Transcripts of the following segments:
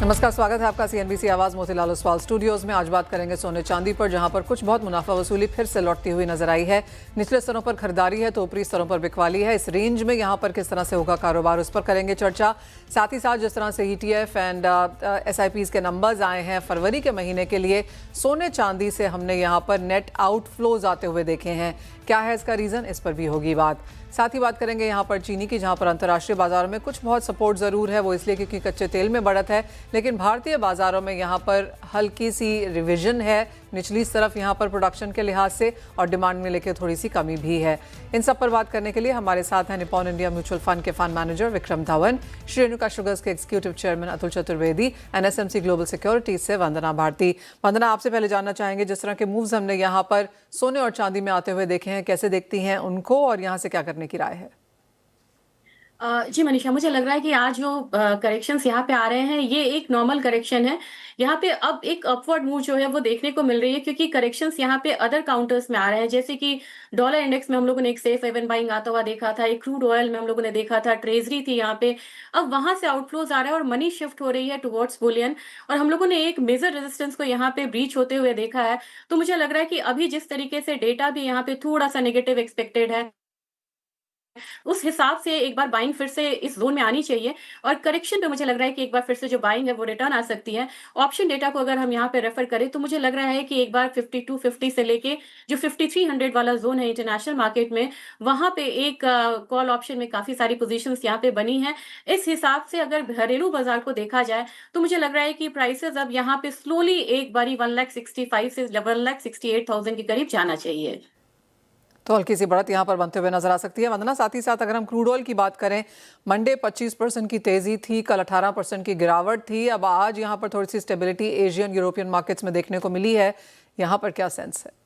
नमस्कार, स्वागत है आपका सीएनबीसी आवाज मोतीलाल ओसवाल स्टूडियोज में। आज बात करेंगे सोने चांदी पर, जहां पर कुछ बहुत मुनाफा वसूली फिर से लौटती हुई नजर आई है। निचले स्तरों पर खरीदारी है तो ऊपरी स्तरों पर बिकवाली है। इस रेंज में यहां पर किस तरह से होगा कारोबार, उस पर करेंगे चर्चा। साथ ही साथ जिस तरह से ETF एंड SIPs के नंबर्स आए हैं फरवरी के महीने के लिए, सोने चांदी से हमने यहाँ पर नेट आउटफ्लोज आते हुए देखे हैं। क्या है इसका रीज़न, इस पर भी होगी बात। साथ ही बात करेंगे यहाँ पर चीनी की, जहाँ पर अंतर्राष्ट्रीय बाजारों में कुछ बहुत सपोर्ट ज़रूर है, वो इसलिए क्योंकि कच्चे तेल में बढ़त है, लेकिन भारतीय बाजारों में यहाँ पर हल्की सी रिविजन है निचली तरफ यहाँ पर प्रोडक्शन के लिहाज से, और डिमांड में लेकर थोड़ी सी कमी भी है। इन सब पर बात करने के लिए हमारे साथ हैं निप्पॉन इंडिया म्यूचुअल फंड के fund manager Vikram Dhawan, Shri Renuka sugars के executive chairman Atul Chaturvedi, NSMC global securities से वंदना भारती। वंदना, आपसे पहले जानना चाहेंगे, जिस तरह के मूव्स हमने यहाँ पर सोने और चांदी में आते हुए देखे हैं, कैसे देखती हैं उनको और यहाँ से क्या करने की राय है? जी मनीषा, मुझे लग रहा है कि आज जो करेक्शंस यहाँ पे आ रहे हैं ये एक नॉर्मल करेक्शन है। यहाँ पे अब एक अपवर्ड मूव जो है वो देखने को मिल रही है, क्योंकि करेक्शंस यहाँ पे अदर काउंटर्स में आ रहे हैं। जैसे कि डॉलर इंडेक्स में हम लोगों ने एक सेफ हेवन बाइंग आता हुआ देखा था, एक क्रूड ऑयल में हम लोगों ने देखा था, ट्रेजरी थी यहाँ पे। अब वहां से आउटफ्लोज आ रहा है और मनी शिफ्ट हो रही है टुवर्ड्स बुलियन, और हम लोगों ने एक मेजर रेजिस्टेंस को यहाँ पे ब्रीच होते हुए देखा है। तो मुझे लग रहा है कि अभी जिस तरीके से डेटा भी यहाँ पे थोड़ा सा नेगेटिव एक्सपेक्टेड है, उस हिसाब से एक बार बाइंग फिर से इस जोन में आनी चाहिए। और करेक्शन पे मुझे लग रहा है कि एक बार फिर से जो बाइंग है वो रिटर्न आ सकती है। ऑप्शन डेटा को अगर हम यहाँ पे रेफर करें तो मुझे लग रहा है कि एक बार 5250 से लेके जो 5300 वाला जोन है इंटरनेशनल मार्केट में, वहां पे एक कॉल ऑप्शन में काफी सारी पोजीशंस यहाँ पे बनी है। इस हिसाब से अगर घरेलू बाजार को देखा जाए तो मुझे लग रहा है कि प्राइसेस अब यहाँ पे स्लोली एक बारी 1,65,000 से 1,68,000 के करीब जाना चाहिए। तो हल्की सी बढ़त यहाँ पर बनते हुए नजर आ सकती है। वंदना, साथ ही साथ अगर हम क्रूड ऑयल की बात करें, मंडे 25% की तेजी थी, कल 18% की गिरावट थी, अब आज यहाँ पर थोड़ी सी स्टेबिलिटी एशियन यूरोपियन मार्केट्स में देखने को मिली है। यहाँ पर क्या सेंस है?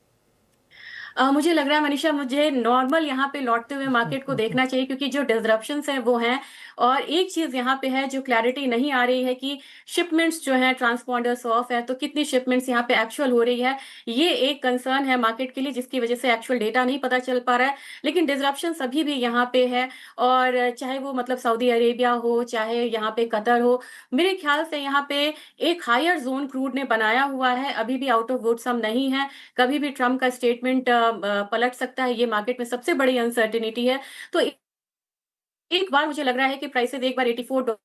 मुझे लग रहा है मनीषा, मुझे नॉर्मल यहाँ पे लौटते हुए मार्केट को देखना चाहिए, क्योंकि जो डिसरप्शंस हैं वो हैं। और एक चीज यहाँ पे है जो क्लैरिटी नहीं आ रही है कि शिपमेंट्स जो हैं ट्रांसपॉन्डर्स ऑफ है, तो कितनी शिपमेंट्स यहाँ पे एक्चुअल हो रही है, ये एक कंसर्न है मार्केट के लिए, जिसकी वजह से एक्चुअल डेटा नहीं पता चल पा रहा है। लेकिन डिसरप्शन अभी भी यहाँ पे है, और चाहे वो मतलब सऊदी अरेबिया हो, चाहे यहाँ पे कतर हो, मेरे ख्याल से यहाँ पे एक हायर जोन क्रूड ने बनाया हुआ है। अभी भी आउट ऑफ वुड हम नहीं है, कभी भी ट्रम्प का स्टेटमेंट पलट सकता है, ये मार्केट में सबसे बड़ी अनसर्टेनिटी है। तो एक बार मुझे लग रहा है कि प्राइसेस एक बार $84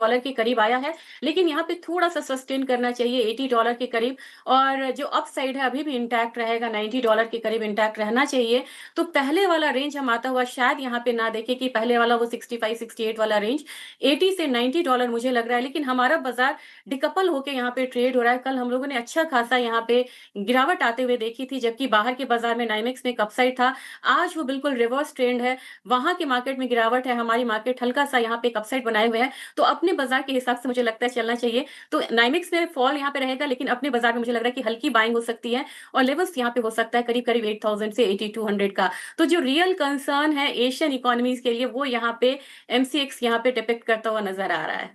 के करीब आया है, लेकिन यहाँ पे थोड़ा सा सस्टेन करना चाहिए $80 के करीब। और जो अपसाइड है अभी भी इंटैक्ट रहेगा, $90 के करीब इंटैक्ट रहना चाहिए। तो पहले वाला रेंज हम आता हुआ शायद यहाँ पे ना देखे, कि पहले वाला वो 65-68 वाला रेंज, 80 से $90 मुझे लग रहा है। लेकिन हमारा बाजार डिकपल होके यहाँ पे ट्रेड हो रहा है। कल हम लोगों ने अच्छा खासा यहाँ पे गिरावट आते हुए देखी थी, जबकि बाहर के बाजार में नाइमेक्स में एक अपसाइड था। आज वो बिल्कुल रिवर्स ट्रेंड है, वहां के मार्केट में गिरावट है, हमारी मार्केट हल्का सा यहाँ पे एक अपसाइड बनाए हुए है। तो अपने बाजार के हिसाब से मुझे लगता है चलना चाहिए। तो नाइमेक्स में फॉल यहाँ पे रहेगा, लेकिन अपने बाजार में मुझे लग रहा है कि हल्की बाइंग हो सकती है, और लेवल्स यहाँ पे हो सकता है करीब करीब 8,000 से 8,200 का। तो जो रियल कंसर्न है एशियन इकोनॉमीज के लिए, वो यहाँ पे MCX यहाँ पे डिपिक्ट करता हुआ नजर आ रहा है।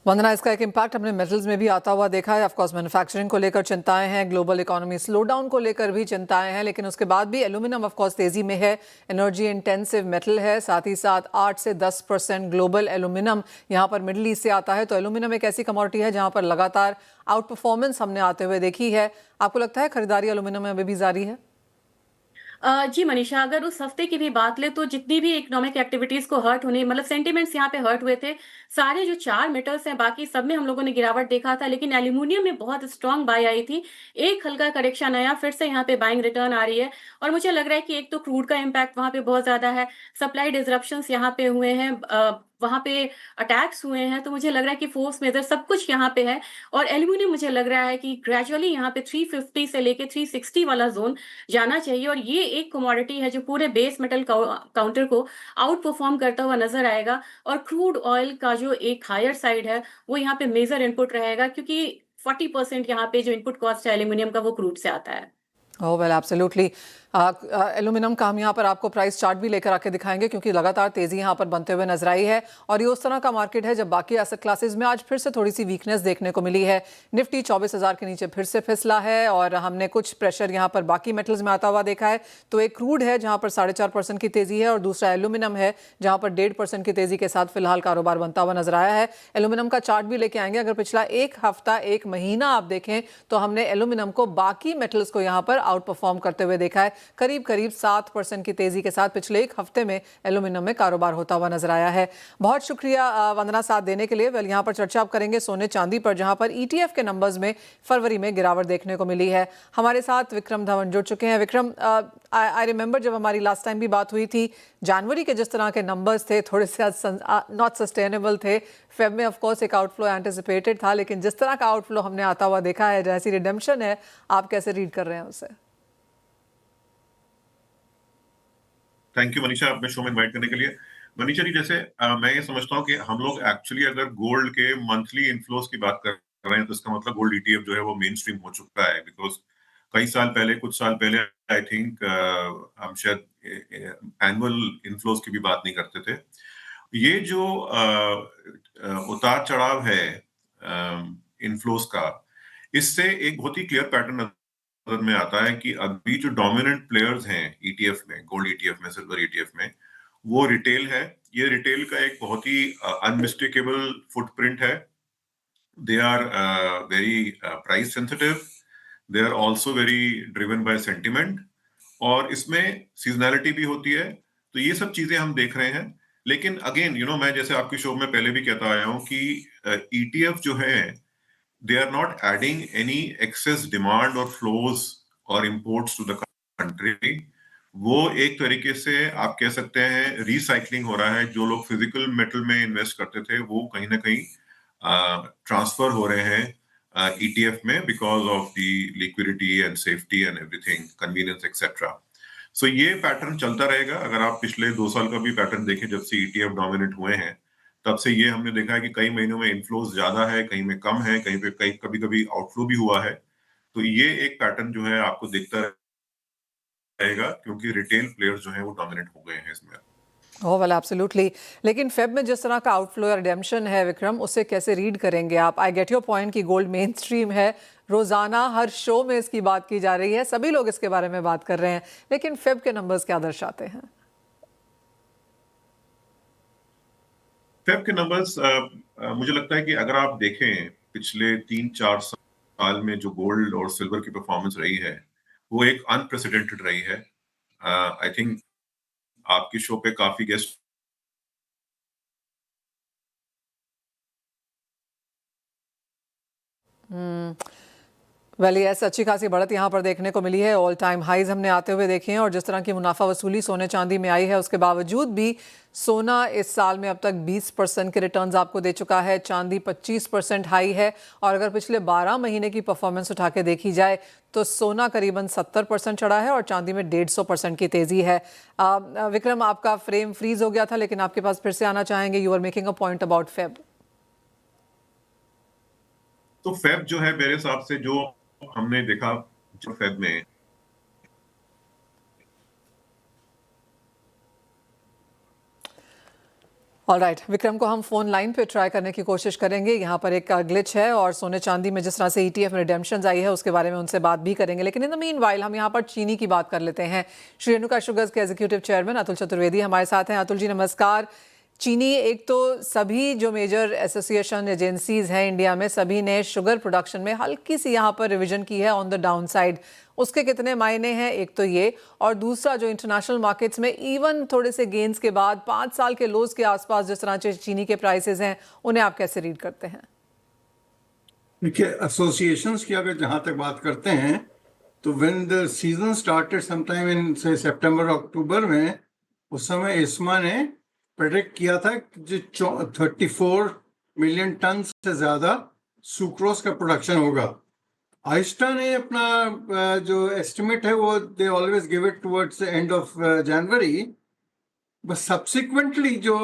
वंदना, इसका एक इम्पैक्ट हमने मेटल्स में भी आता हुआ देखा है। ऑफकोर्स मैन्युफैक्चरिंग को लेकर चिंताएं हैं, ग्लोबल इकोनॉमी स्लो डाउन को लेकर भी चिंताएं हैं, लेकिन उसके बाद भी एल्यूमिनियम ऑफकोर्स तेजी में है, एनर्जी इंटेंसिव मेटल है। साथ ही साथ 8 से 10% ग्लोबल एल्यूमिनियम यहाँ पर मिडल ईस्ट से आता है। तो एल्यूमिनियम एक ऐसी कमोडिटी है जहाँ पर लगातार आउट परफॉर्मेंस हमने आते हुए देखी है। आपको लगता है खरीदारी एल्यूमिनियम में अभी भी जारी है? जी मनीषा, अगर उस हफ्ते की भी बात ले तो जितनी भी इकोनॉमिक एक्टिविटीज को हर्ट होने, मतलब सेंटिमेंट्स यहाँ पे हर्ट हुए थे, सारे जो चार मेटल्स हैं बाकी सब में हम लोगों ने गिरावट देखा था, लेकिन एल्यूमिनियम में बहुत स्ट्रांग बाय आई थी। एक हल्का करेक्शन आया, फिर से यहाँ पे बाइंग रिटर्न आ रही है। और मुझे लग रहा है कि एक तो क्रूड का इम्पैक्ट वहां पे बहुत ज्यादा है, सप्लाई डिसरप्शंस यहाँ पे हुए हैं, वहां पे अटैक्स हुए हैं। तो मुझे लग रहा है कि फोर्स मेजर सब कुछ यहाँ पे है। और एल्यूमिनियम मुझे लग रहा है कि ग्रेजुअली यहाँ पे 350 से लेके 360 वाला जोन जाना चाहिए, और ये एक कमोडिटी है जो पूरे बेस मेटल काउंटर को आउट परफॉर्म करता हुआ नजर आएगा। और क्रूड ऑयल का जो एक हायर साइड है वो यहाँ पे मेजर इनपुट रहेगा, क्योंकि 40% यहाँ पे जो इनपुट कॉस्ट है एल्यूमिनियम का वो क्रूड से आता है। Oh well, absolutely. एल्यूमिनियम का हम यहाँ पर आपको प्राइस चार्ट भी लेकर आके दिखाएंगे क्योंकि लगातार तेजी यहाँ पर बनते हुए नजर आई है और ये उस तरह का मार्केट है जब बाकी एसेट क्लासेस में आज फिर से थोड़ी सी वीकनेस देखने को मिली है। निफ्टी 24,000 के नीचे फिर से फिसला है और हमने कुछ प्रेशर यहाँ पर बाकी मेटल्स में आता हुआ देखा है। तो एक क्रूड है जहाँ पर 4.5% की तेजी है और दूसरा एल्यूमिनियम है जहाँ पर 1.5% की तेजी के साथ फिलहाल कारोबार बनता हुआ नजर आया है। एल्यूमिनियम का चार्ट भी लेके आएंगे। अगर पिछला एक हफ्ता एक महीना आप देखें तो हमने एल्यूमिनियम को बाकी मेटल्स को यहाँ पर आउट परफॉर्म करते हुए देखा है। करीब करीब 7% की तेजी के साथ पिछले एक हफ्ते में एल्यूमिनियम में कारोबार होता हुआ नजर आया है। बहुत शुक्रिया वंदना साथ देने के लिए। वेल यहाँ पर चर्चा आप करेंगे सोने चांदी पर जहां पर ईटीएफ के नंबर्स में फरवरी में गिरावट देखने को मिली है। हमारे साथ विक्रम धवन जुड़ चुके हैं। विक्रम, आई रिमेंबर जब हमारी लास्ट टाइम भी बात हुई थी, जनवरी के जिस तरह के नंबर्स थे थोड़े से नॉट सस्टेनेबल थे। फेब में ऑफ कोर्स एक आउटफ्लो एंटिसिपेटेड था, लेकिन जिस तरह का आउटफ्लो हमने आता हुआ देखा है, जैसी रिडेम्पशन है, आप कैसे रीड कर रहे हैं उसे? थैंक यू मनीषा, अपने शो में इनवाइट करने के लिए। मनीषा जी, जैसे मैं ये समझता हूँ कि हम लोग एक्चुअली अगर गोल्ड के मंथली इनफ्लोज की बात कर रहे हैं तो इसका मतलब गोल्ड ईटीएफ जो है वो मेन स्ट्रीम हो चुका है। बिकॉज कई साल पहले, कुछ साल पहले आई थिंक हम शायद एनुअल इनफ्लोज की भी बात नहीं करते थे। ये जो उतार चढ़ाव है इनफ्लोज का, इससे एक बहुत ही क्लियर पैटर्न नजर में आता है कि अभी जो डोमिनेंट प्लेयर्स हैं ईटीएफ में, गोल्ड ईटीएफ में, सिल्वर ईटीएफ में, वो रिटेल है। ये रिटेल का एक बहुत ही अनमिस्टेकेबल फुटप्रिंट है। They are very price sensitive, they are also very driven by sentiment, और इसमें सीजनैलिटी भी होती है। तो ये सब चीजें हम देख रहे हैं। लेकिन अगेन मैं जैसे आपके शो में पहले भी कहता आया हूं कि ईटीएफ जो है, they are not adding any excess demand or flows or imports to the country. वो एक तरीके से आप कह सकते हैं रिसाइकलिंग हो रहा है। जो लोग फिजिकल मेटल में इन्वेस्ट करते थे वो कहीं ना कहीं ट्रांसफर हो रहे हैं ईटीएफ में, because of the liquidity and safety and everything, convenience etcetera. So ये पैटर्न चलता रहेगा। अगर आप पिछले 2 साल का भी पैटर्न देखें, जब से ईटीएफ डोमिनेंट हुए हैं, तब से ये हमने देखा है कि कई महीनों में इनफ्लोज ज्यादा है, कहीं में कम है, कहीं पे कभी कभी आउटफ्लो भी हुआ है। तो ये एक पैटर्न जो है आपको दिखता रहेगा, क्योंकि रिटेल प्लेयर्स जो हैं वो डोमिनेंट हो गए हैं इसमें। ओह वेल, एब्सोल्युटली। लेकिन फेब में जिस तरह का आउटफ्लो या रिडेम्पशन है विक्रम, उसे कैसे रीड करेंगे आप? आई गेट योर पॉइंट कि गोल्ड मेन स्ट्रीम है, रोजाना हर शो में इसकी बात की जा रही है, सभी लोग इसके बारे में बात कर रहे हैं, लेकिन फेब के नंबर्स क्या दर्शाते हैं? फेब के नंबर्स मुझे लगता है कि अगर आप देखें पिछले 3-4 साल में जो गोल्ड और सिल्वर की परफॉर्मेंस रही है, वो एक अनप्रेसिडेंटेड रही है। आई थिंक आपकी शो पे काफी गेस्ट वेल यस, अच्छी खासी बढ़त यहाँ पर देखने को मिली है। ऑल टाइम हाईज हमने आते हुए देखे हैं और जिस तरह की मुनाफा वसूली सोने चांदी में आई है, उसके बावजूद भी सोना इस साल में अब तक 20% के रिटर्न्स आपको दे चुका है। चांदी 25% हाई है और अगर पिछले 12 महीने की परफॉर्मेंस उठा के देखी जाए तो सोना करीबन 70% चढ़ा है और चांदी में 150% की तेजी है। विक्रम, आपका फ्रेम फ्रीज हो गया था, लेकिन आपके पास फिर से आना चाहेंगे। You are making a point about fab. तो फेब जो है, मेरे हिसाब से जो हमने देखा जो फेब में, ऑलराइट, विक्रम को हम फोन लाइन पे ट्राई करने की कोशिश करेंगे। यहाँ पर एक ग्लिच है और सोने चांदी में जिस तरह से ईटीएफ में रिडेम्पशन आई है उसके बारे में उनसे बात भी करेंगे। लेकिन इन द मीन वाइल हम यहाँ पर चीनी की बात कर लेते हैं। श्री रेणुका शुगर्स के एग्जीक्यूटिव चेयरमैन अतुल चतुर्वेदी हमारे साथ हैं। अतुल जी नमस्कार। चीनी, एक तो सभी जो मेजर एसोसिएशन एजेंसीज हैं इंडिया में, सभी ने शुगर प्रोडक्शन में हल्की सी यहाँ पर रिवीजन की है ऑन द डाउन साइड। उसके कितने मायने हैं, एक तो ये, और दूसरा जो इंटरनेशनल मार्केट्स में इवन थोड़े से गेंस के बाद 5 साल के लोज के आसपास जिस तरह से चीनी के प्राइसेस हैं, उन्हें आप कैसे रीड करते हैं? देखिए, एसोसिएशंस की अगर जहां तक बात करते हैं तो when the season started sometime इन से सितंबर अक्टूबर में, उस समय इस्मा ने प्रेडिक्ट किया था कि जो 34 मिलियन टन से ज्यादा सुक्रोज का प्रोडक्शन होगा। आइस्टा ने अपना जो एस्टिमेट है वो they always give it towards the end of January, बस सब्सिक्वेंटली जो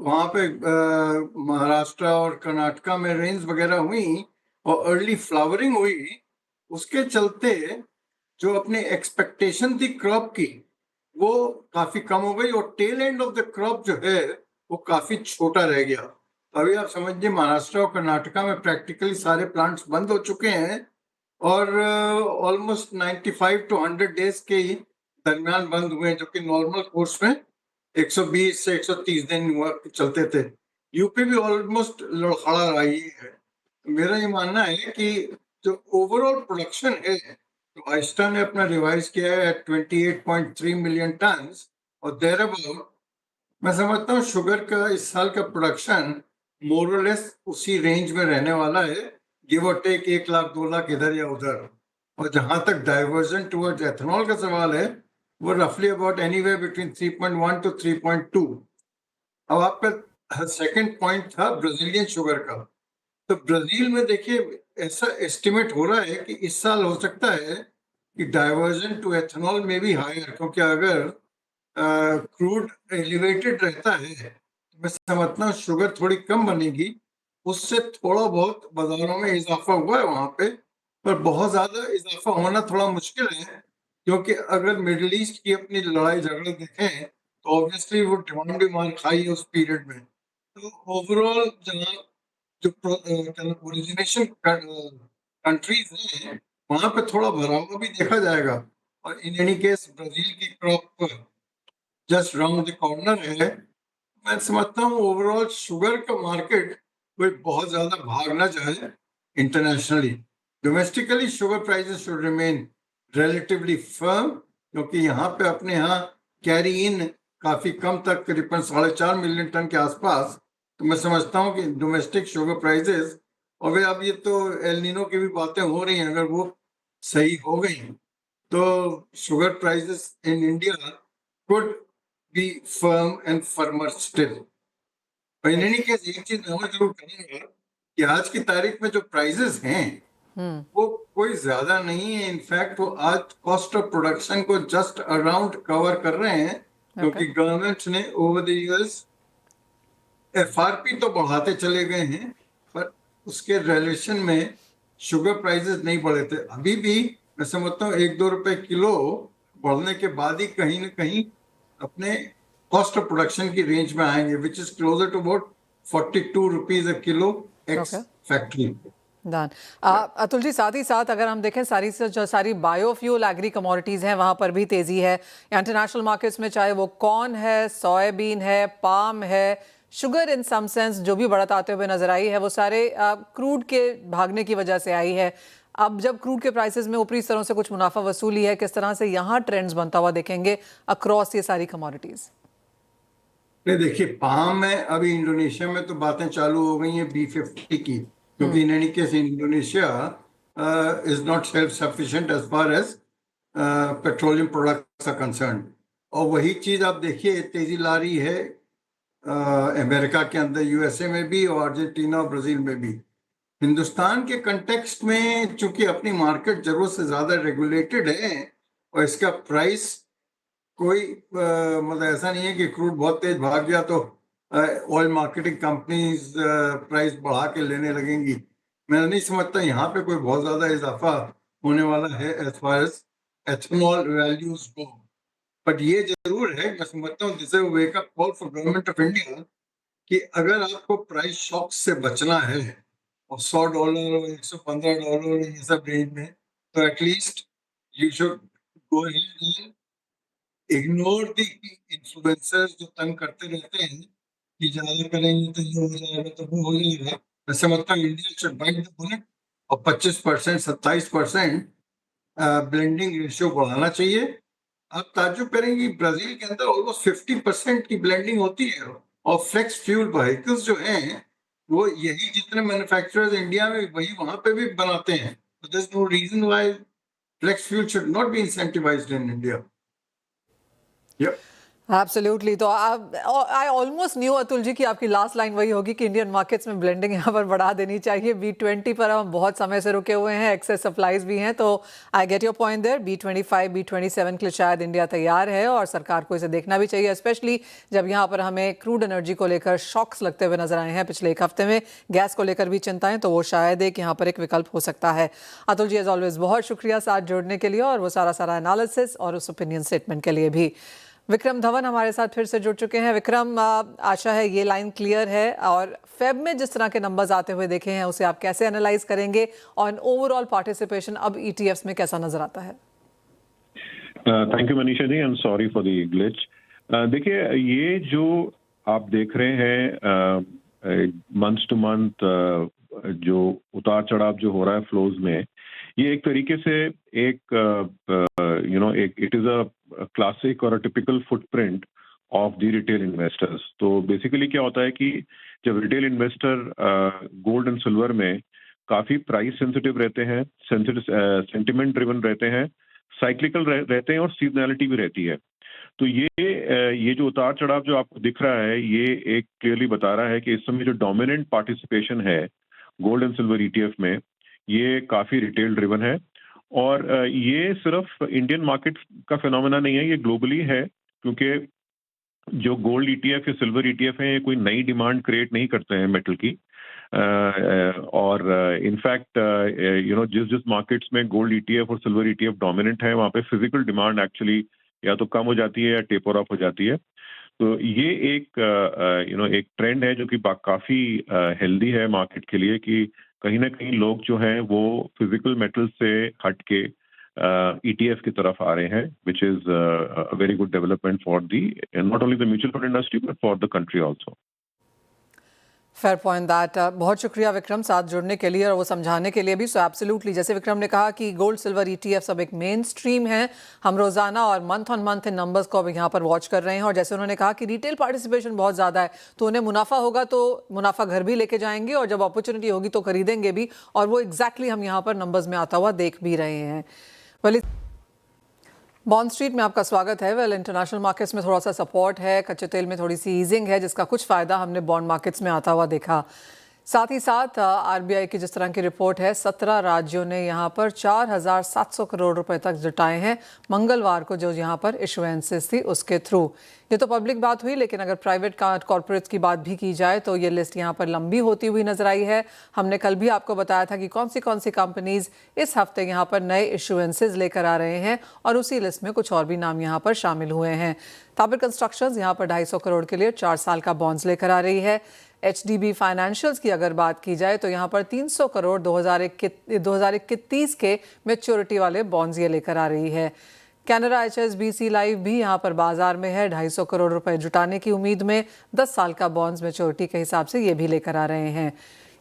वहाँ पे महाराष्ट्र और कर्नाटका में रेन्स वगैरह हुई और अर्ली फ्लावरिंग हुई, उसके चलते जो अपने एक्सपेक्टेशन थी क्रॉप की वो काफी कम हो गई और tail end of the crop जो है वो काफी छोटा रह गया। अभी आप समझिए महाराष्ट्र और कर्नाटका में प्रैक्टिकली सारे प्लांट्स बंद हो चुके हैं और ऑलमोस्ट 95 टू 100 डेज के ही दरमियान बंद हुए हैं, जो कि नॉर्मल कोर्स में 120 से 130 दिन हुआ चलते थे। यूपी भी ऑलमोस्ट लड़खड़ा रही है। मेरा ये मानना है कि जो ओवरऑल प्रोडक्शन है तो आइस्टा ने अपना रिवाइज किया है एट 28.3 मिलियन टन और देयर अबाउट। मैं समझता हूँ शुगर का इस साल का प्रोडक्शन मोर और लेस उसी रेंज में रहने वाला है, गिव और टेक 1 लाख 2 लाख इधर या उधर। और जहां तक डाइवर्जन टुवर्ड्स एथेनॉल का सवाल है वो रफली अबाउट एनीवेयर बिटवीन 3.1 टू 3.2। अब आपका सेकंड पॉइंट था ब्राजीलियन शुगर का। तो ब्राजील में देखिए ऐसा एस्टिमेट हो रहा है कि इस साल हो सकता है कि डाइवर्जन टू एथेनॉल में भी हायर, क्योंकि अगर क्रूड एलिवेटेड रहता है तो मैं समझता हूँ शुगर थोड़ी कम बनेगी। उससे थोड़ा बहुत बाजारों में इजाफा हुआ है वहां पे, पर बहुत ज्यादा इजाफा होना थोड़ा मुश्किल है, क्योंकि अगर मिडिल ईस्ट की अपनी लड़ाई झगड़े देखें तो ऑब्वियसली वो डिमांड भी मार खाई है उस पीरियड में। तो ओवरऑल जहाँ जो ओरिजिनेशन कंट्रीज हैं वहां पे थोड़ा भरावा भी देखा जाएगा। और इन एनी केस ब्राजील की crop just round the corner है। मैं समझता हूँ ओवरऑल शुगर का मार्केट कोई बहुत ज्यादा भाग ना जाए internationally. Domestically sugar prices should remain relatively firm, क्योंकि यहाँ पे अपने यहाँ कैरी इन काफी कम तक करीबन 4.5 मिलियन टन के आसपास। तो मैं समझता हूँ कि डोमेस्टिक शुगर प्राइसेस, और वे अब ये तो एल नीनो की भी बातें हो रही हैं, अगर वो सही हो गई तो sugar prices in India could be firm and firmer still. In any case एक चीज मैं जरूर करूंगा कि आज की तारीख में जो प्राइसेस हैं वो कोई ज्यादा नहीं है। इनफैक्ट वो आज कॉस्ट ऑफ प्रोडक्शन को जस्ट अराउंड कवर कर रहे हैं, क्योंकि गवर्नमेंट ने ओवर द इयर्स एफआरपी तो बढ़ाते चले गए हैं पर उसके रिलेशन में शुगर प्राइसेस नहीं बढ़े थे। अभी भी मैं समझता हूँ 1-2 रुपए किलो बढ़ने के बाद ही कहीं ना कहीं अपने कॉस्ट ऑफ प्रोडक्शन की रेंज में आएंगे, which is closer to about 42 rupees a kilo ex factory. Done. Atul ji, साथ ही साथ अगर हम देखें जो सारी बायोफ्यूल एग्री कमोडिटीज़ हैं वहाँ पर भी तेज़ी है इंटरनेशनल मार्केट्स में, चाहे वो कॉर्न है, सोयाबीन है, पाम है, शुगर इन सम सेंस जो भी बढ़त आते हुए नजर आई है वो सारे क्रूड के भागने की वजह से आई है। अब जब क्रूड के प्राइसेस में ऊपरी स्तरों से कुछ मुनाफा वसूली है, किस तरह से यहाँ ट्रेंड्स बनता हुआ देखेंगे अक्रॉस ये सारी कमोडिटीज़? नहीं देखिए, पाम में अभी इंडोनेशिया में तो बातें चालू हो गई हैं B50 की, क्योंकि in any case Indonesia is not self sufficient as far as petroleum products are concern. और वही चीज आप देखिए तेजी ला रही है अमेरिका के अंदर, यूएसए में भी और अर्जेंटीना और ब्राजील में भी। हिंदुस्तान के कंटेक्स्ट में चूंकि अपनी मार्केट जरूरत से ज्यादा रेगुलेटेड है और इसका प्राइस कोई मतलब ऐसा नहीं है कि क्रूड बहुत तेज भाग गया तो ऑयल मार्केटिंग कंपनीज प्राइस बढ़ा के लेने लगेंगी। मैं नहीं समझता यहाँ पे कोई बहुत ज्यादा इजाफा होने वाला है as far as ethanol values को। बट ये जरूर है, मैं समझता हूँ this is a wake up call for government of India कि अगर आपको प्राइस शॉक से बचना है और $100 और $115 ये सब रेंज में, तो at least you should go and ignore the influencers जो तंग करते रहते हैं कि ज्यादा करेंगे तो ये हो जाएगा तो वो हो जाएगा। मैं समझता हूँ India should bite the bullet और 25% 27% ब्लेंडिंग रेशियो बढ़ाना चाहिए। आप ताज्जुब करेंगे ब्राजील के अंदर ऑलमोस्ट 50% की ब्लेंडिंग होती है और फ्लेक्स फ्यूल व्हीकल्स जो हैं वो यही जितने मैन्युफैक्चरर्स इंडिया में वही वहां पे भी बनाते हैं। तो there is no reason why flex fuel should not be incentivised in India. Yep. Absolutely. तो I almost knew Atul ji कि आपकी लास्ट लाइन वही होगी कि इंडियन मार्केट्स में ब्लेंडिंग यहाँ पर बढ़ा देनी चाहिए। B20 पर हम बहुत समय से रुके हुए हैं, एक्सेस सप्लाईज भी हैं, तो I get your point there. B25 B27 के लिए शायद इंडिया तैयार है और सरकार को इसे देखना भी चाहिए, स्पेशली जब यहाँ पर हमें क्रूड एनर्जी को लेकर शॉक्स लगते हुए नजर आए हैं पिछले एक हफ्ते में, गैस को लेकर भी चिंताएं, तो वो शायद एक यहाँ पर एक विकल्प हो सकता है। अतुल जी एज ऑलवेज बहुत शुक्रिया साथ जोड़ने के लिए और वो सारा एनालिसिस और उस ओपिनियन स्टेटमेंट के लिए भी। विक्रम धवन हमारे साथ फिर से जुड़ चुके हैं। विक्रम, आशा है ये लाइन क्लियर है, और फेब में जिस तरह के नंबर्स आते हुए देखे हैं उसे आप कैसे एनालाइज करेंगे और ओवरऑल पार्टिसिपेशन अब ETFs में कैसा नजर आता है? Thank you Manisha ji, and sorry for the glitch. देखिए, ये जो आप देख रहे हैं मंथ टू मंथ जो उतार चढ़ाव जो हो रहा है फ्लोज में, ये एक तरीके से एक इट इज अ क्लासिक और a typical footprint of the retail investors. तो बेसिकली क्या होता है कि जब retail investor gold and silver में काफी प्राइस सेंसिटिव रहते हैं, सेंटिमेंट ड्रिवन रहते हैं, साइक्लिकल रहते हैं और सीजनैलिटी भी रहती है। तो ये जो उतार चढ़ाव जो आपको दिख रहा है, ये एक क्लियरली बता रहा है कि इस समय जो डोमिनेंट पार्टिसिपेशन है गोल्ड एंड सिल्वर ETF में, ये काफी रिटेल ड्रिवन है। और ये सिर्फ इंडियन मार्केट का फिनोमेना नहीं है, ये ग्लोबली है, क्योंकि जो गोल्ड ETF या सिल्वर ETF है, ये कोई नई डिमांड क्रिएट नहीं करते हैं मेटल की। और इनफैक्ट जिस मार्केट्स में गोल्ड ETF और सिल्वर ETF डोमिनेंट है, वहाँ पे फिजिकल डिमांड एक्चुअली या तो कम हो जाती है या टेपर ऑफ हो जाती है। तो ये एक ट्रेंड है जो कि काफी हेल्दी है मार्केट के लिए, कि कहीं ना कहीं लोग जो हैं वो फिजिकल मेटल से हट के ETF की तरफ आ रहे हैं, which is a very good development for the not only the mutual fund industry but for the country also. Fair point that. बहुत शुक्रिया विक्रम साथ जुड़ने के लिए और वो समझाने के लिए भी। सो एब्सोल्युटली, जैसे विक्रम ने कहा कि गोल्ड सिल्वर ETF सब एक मेन स्ट्रीम है, हम रोजाना और month on month in numbers को अब यहाँ पर वॉच कर रहे हैं। और जैसे उन्होंने कहा कि रिटेल पार्टिसिपेशन बहुत ज़्यादा है, तो उन्हें मुनाफा होगा तो मुनाफा घर भी लेके जाएंगे, और जब अपॉर्चुनिटी होगी तो खरीदेंगे भी, और वो एग्जैक्टली हम यहाँ पर नंबर्स में आता हुआ देख भी रहे हैं। बॉन्ड स्ट्रीट में आपका स्वागत है। वेल, इंटरनेशनल मार्केट्स में थोड़ा सा सपोर्ट है, कच्चे तेल में थोड़ी सी ईजिंग है, जिसका कुछ फ़ायदा हमने बॉन्ड मार्केट्स में आता हुआ देखा। साथ ही साथ RBI की जिस तरह की रिपोर्ट है, 17 राज्यों ने यहाँ पर 4,700 करोड़ रुपए तक जुटाए हैं मंगलवार को, जो यहाँ पर इशुएंसेस थी उसके थ्रू। ये तो पब्लिक बात हुई, लेकिन अगर प्राइवेट कॉर्पोरेट्स की बात भी की जाए तो ये लिस्ट यहाँ पर लंबी होती हुई नजर आई है। हमने कल भी आपको बताया था कि कौन सी कंपनीज इस हफ्ते यहाँ पर नए इशुएंसेस लेकर आ रहे हैं, और उसी लिस्ट में कुछ और भी नाम यहाँ पर शामिल हुए हैं। ताबिर कंस्ट्रक्शंस यहाँ पर 250 करोड़ के लिए 4 साल का बॉन्ड्स लेकर आ रही है। HDB फाइनेंशियल्स की अगर बात की जाए तो यहाँ पर 300 करोड़ 2021 के मैच्योरिटी वाले बॉन्ड्स ये लेकर आ रही है। कैनरा HSBC लाइफ भी यहाँ पर बाजार में है, 250 करोड़ रुपए जुटाने की उम्मीद में 10 साल का बॉन्ड्स मैच्योरिटी के हिसाब से ये भी लेकर आ रहे हैं।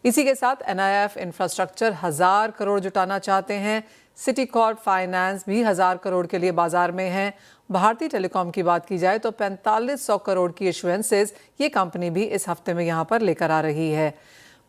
इसी के साथ NIF इंफ्रास्ट्रक्चर 1000 करोड़ जुटाना चाहते हैं। सिटी कॉर्प फाइनेंस भी 1000 करोड़ के लिए बाजार में है। भारतीय टेलीकॉम की बात की जाए तो 4500 करोड़ की इशुएंसेस ये कंपनी भी इस हफ्ते में यहाँ पर लेकर आ रही है।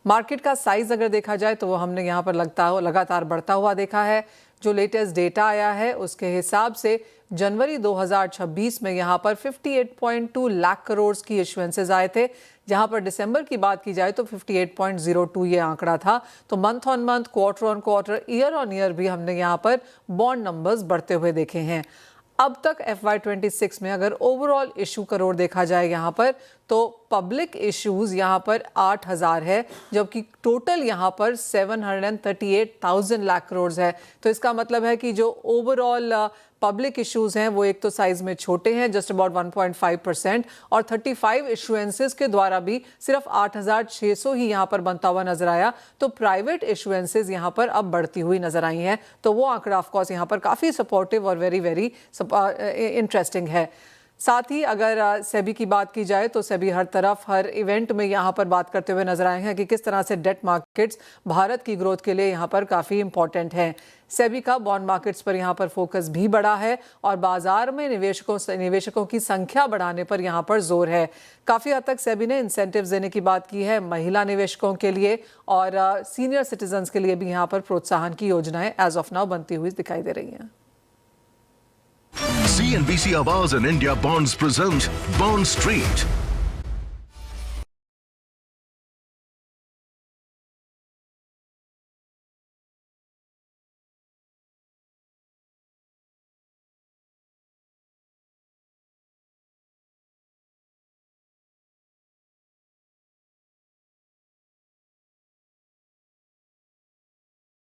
मार्केट का साइज अगर देखा जाए तो वो हमने यहाँ पर लगातार बढ़ता हुआ देखा है। जो लेटेस्ट डेटा आया है उसके हिसाब से जनवरी 2026 में यहाँ पर 58.2 लाख करोड़ की इशुएंसेस आए थे, जहाँ पर दिसंबर की बात की जाए तो 58.02 ये आंकड़ा था। तो month on month, quarter on quarter, year on year भी हमने यहाँ पर बॉन्ड नंबर्स बढ़ते हुए देखे हैं। अब तक FY26 में अगर ओवरऑल इशू करोड़ देखा जाए यहाँ पर, तो पब्लिक इश्यूज यहाँ पर 8,000 है, जबकि टोटल यहाँ पर 738,000 लाख करोड़ है। तो इसका मतलब है कि जो ओवरऑल पब्लिक इश्यूज हैं वो एक तो साइज में छोटे हैं, जस्ट अबाउट 1.5%, और 35 इशुएंसेस के द्वारा भी सिर्फ 8,600 ही यहाँ पर बनता हुआ नजर आया। तो प्राइवेट इशुएंसेस यहाँ पर अब बढ़ती हुई नजर आई हैं। तो वो आंकड़ा ऑफकोर्स यहाँ पर काफ़ी सपोर्टिव और वेरी वेरी इंटरेस्टिंग है। साथ ही अगर सेबी की बात की जाए तो सेबी हर तरफ हर इवेंट में यहाँ पर बात करते हुए नजर आए हैं कि किस तरह से डेट मार्केट्स भारत की ग्रोथ के लिए यहाँ पर काफ़ी इंपॉर्टेंट हैं। सेबी का बॉन्ड मार्केट्स पर यहाँ पर फोकस भी बढ़ा है और बाजार में निवेशकों की संख्या बढ़ाने पर यहाँ पर जोर है। काफ़ी हद तक सेबी ने इंसेंटिव्स देने की बात की है महिला निवेशकों के लिए, और सीनियर सिटीजन्स के लिए भी यहाँ पर प्रोत्साहन की योजनाएं एज ऑफ नाउ बनती हुई दिखाई दे रही हैं। CNBC Awaaz and India Bonds present Bond Street.